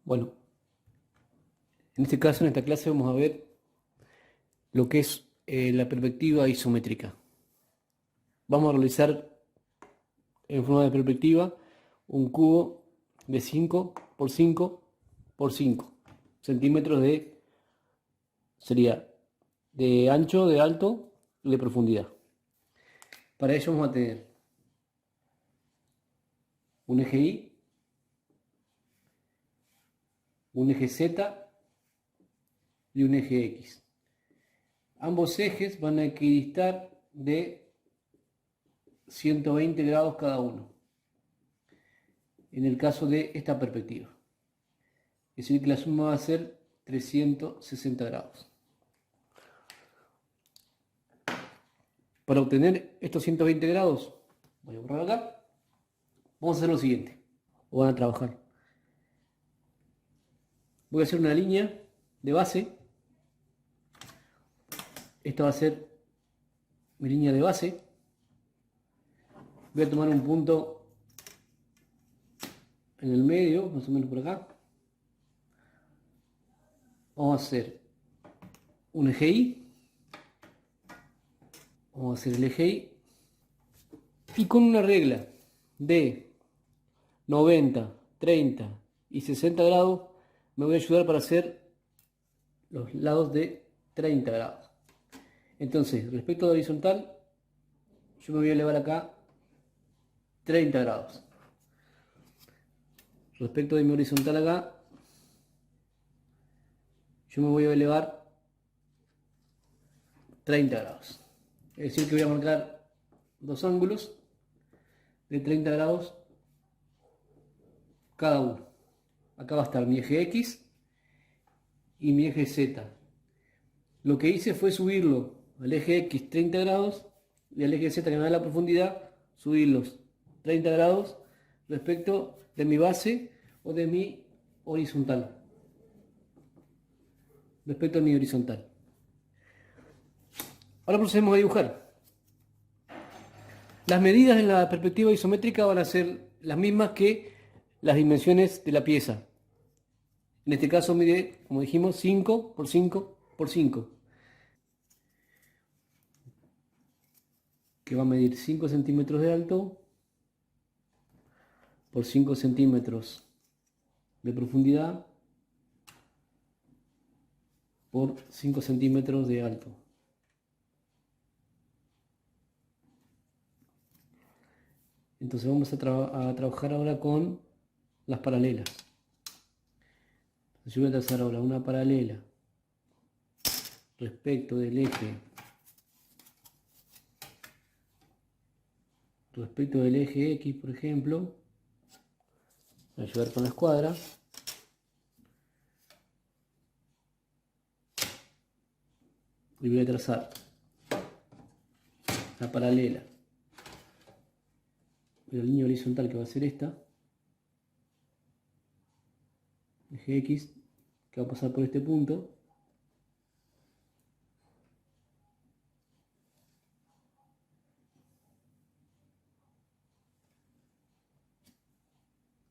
Bueno, en este caso, en esta clase vamos a ver lo que es la perspectiva isométrica. Vamos a realizar en forma de perspectiva un cubo de 5 por 5 por 5 centímetros sería de ancho, de alto y de profundidad. Para ello vamos a tener un eje Y, un eje Z y un eje X. Ambos ejes van a equidistar de 120 grados cada uno, en el caso de esta perspectiva. Es decir, que la suma va a ser 360 grados. Para obtener estos 120 grados, voy a borrar acá, vamos a hacer lo siguiente, o van a trabajar. Voy a hacer una línea de base. Esta va a ser mi línea de base. Voy a tomar un punto en el medio, más o menos por acá. Vamos a hacer un eje Y. Vamos a hacer el eje Y. Y con una regla de 90, 30 y 60 grados, me voy a ayudar para hacer los lados de 30 grados. Entonces, respecto a la horizontal, yo me voy a elevar acá 30 grados. Respecto de mi horizontal acá, yo me voy a elevar 30 grados. Es decir, que voy a marcar dos ángulos de 30 grados cada uno. Acá va a estar mi eje X y mi eje Z. Lo que hice fue subirlo al eje X 30 grados y al eje Z, que me da la profundidad, subirlos 30 grados respecto de mi base o de mi horizontal. Respecto a mi horizontal. Ahora procedemos a dibujar. Las medidas en la perspectiva isométrica van a ser las mismas que las dimensiones de la pieza. En este caso mide, como dijimos, 5 por 5 por 5. Que va a medir 5 centímetros de alto por 5 centímetros de profundidad por 5 centímetros de alto. Entonces vamos a trabajar ahora con las paralelas. Entonces yo voy a trazar ahora una paralela respecto del eje X, por ejemplo. Voy a ayudar con la escuadra. Y voy a trazar la paralela de la línea horizontal, que va a ser esta. Eje X, que va a pasar por este punto.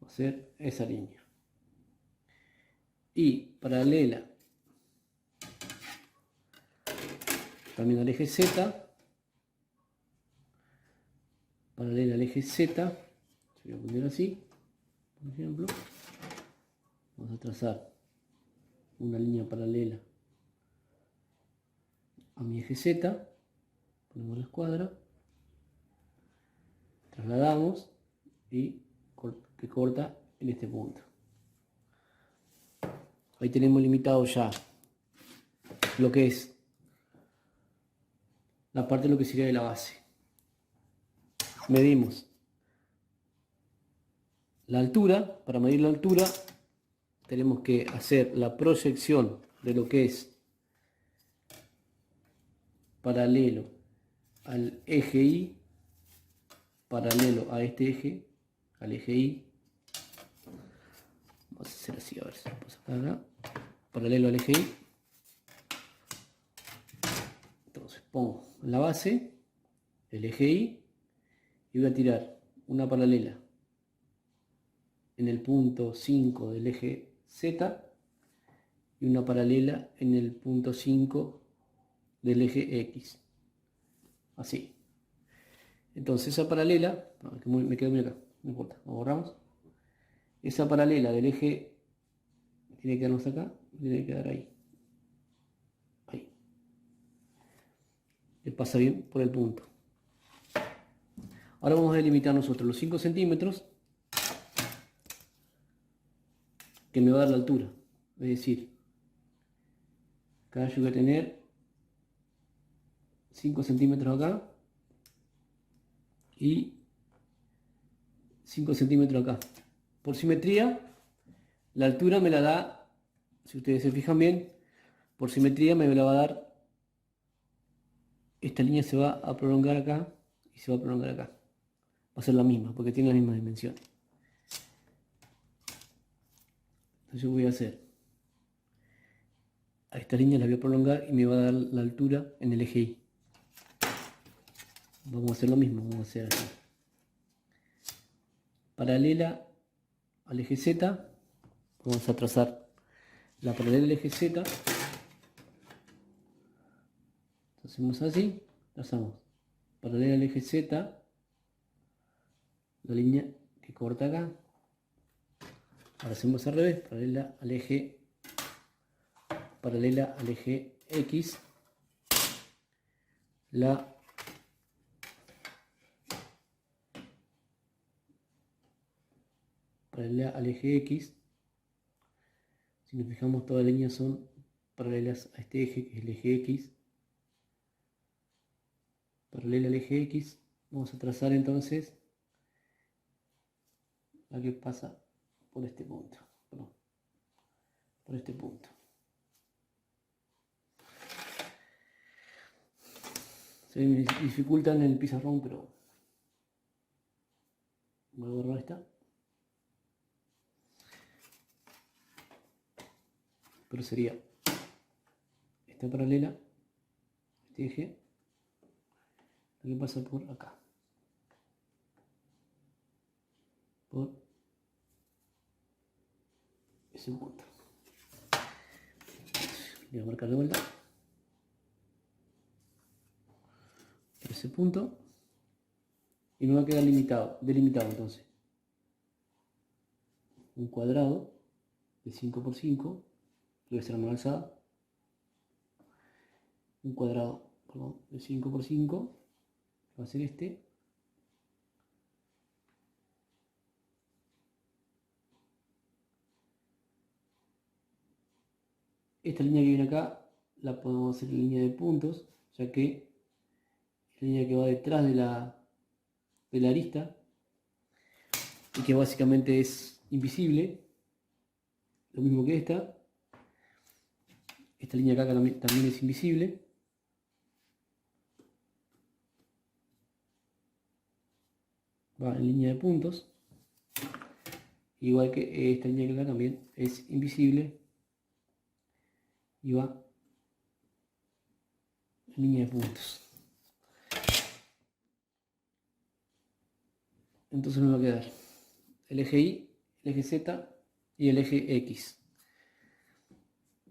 Va a ser esa línea. Y paralela también al eje Z. Paralela al eje Z. Se voy a poner así, por ejemplo. Vamos a trazar una línea paralela a mi eje Z. Ponemos la escuadra. Trasladamos y que corta en este punto. Ahí tenemos limitado ya lo que es la parte de lo que sería de la base. Medimos la altura. Para medir la altura tenemos que hacer la proyección de lo que es paralelo al eje Y, paralelo a este eje, al eje Y. Vamos a hacer así, a ver si lo puedo sacar acá. Paralelo al eje Y. Entonces pongo en la base el eje Y y voy a tirar una paralela en el punto 5 del eje Z y una paralela en el punto 5 del eje X. Así. Entonces esa paralela, me quedo muy acá, no importa, lo borramos. Esa paralela del eje tiene que quedarnos acá, tiene que quedar ahí. Ahí. Le pasa bien por el punto. Ahora vamos a delimitar nosotros los 5 centímetros que me va a dar la altura. Es decir, acá yo voy a tener 5 centímetros acá y 5 centímetros acá. Por simetría, la altura me la da, si ustedes se fijan bien, por simetría me la va a dar, esta línea se va a prolongar acá y se va a prolongar acá. Va a ser la misma, porque tiene la misma dimensión. Entonces yo voy a hacer, a esta línea la voy a prolongar y me va a dar la altura en el eje Y. Vamos a hacer lo mismo, vamos a hacer así. Paralela al eje Z, vamos a trazar la paralela al eje Z. Hacemos así, trazamos paralela al eje Z, la línea que corta acá. Ahora hacemos al revés, paralela al eje X, paralela al eje X. Si nos fijamos, todas las líneas son paralelas a este eje, que es el eje X. Paralela al eje X, vamos a trazar entonces la que pasa por este punto, perdón, por este punto. Se me dificulta en el pizarrón, pero voy a borrar esta. Pero sería esta paralela, este eje, la que pasa por acá, por ese punto. Voy a marcar de vuelta por ese punto y me va a quedar delimitado entonces un cuadrado de 5 por 5, que va a ser una alzada, un cuadrado, perdón, de 5 por 5, va a ser este. Esta línea que viene acá la podemos hacer línea de puntos, ya que es la línea que va detrás de la arista y que básicamente es invisible, lo mismo que esta. Esta línea acá también es invisible. Va en línea de puntos, igual que esta línea que acá también es invisible y va en línea de puntos. Entonces me va a quedar el eje Y, el eje Z y el eje X.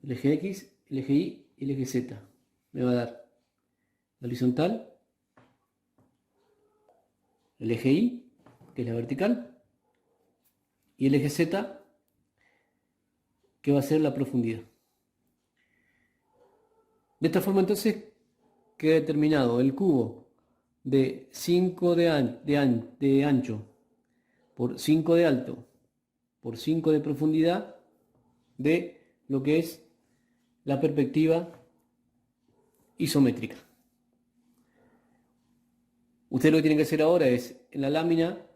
El eje X, el eje Y y el eje Z. Me va a dar la horizontal, el eje Y, que es la vertical, y el eje Z, que va a ser la profundidad. De esta forma entonces queda determinado el cubo de 5 de ancho por 5 de alto por 5 de profundidad de lo que es la perspectiva isométrica. Ustedes lo que tienen que hacer ahora es en la lámina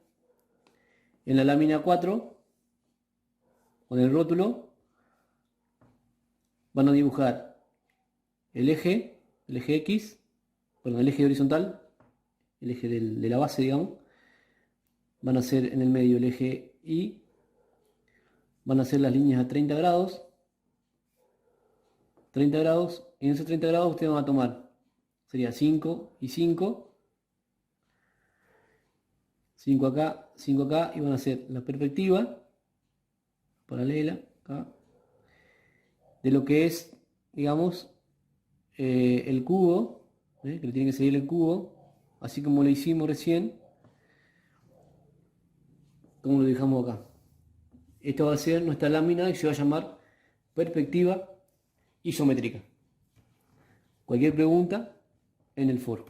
4, con el rótulo, van a dibujar el eje X, perdón, el eje horizontal, el eje de la base, digamos. Van a hacer en el medio el eje Y, van a hacer las líneas a 30 grados, y en esos 30 grados ustedes van a tomar, sería 5 y 5, 5 acá, y van a hacer la perspectiva paralela, acá, de lo que es, digamos, el cubo, que le tiene que seguir el cubo, así como lo hicimos recién, como lo dejamos acá. Esta va a ser nuestra lámina y se va a llamar perspectiva isométrica. Cualquier pregunta en el foro.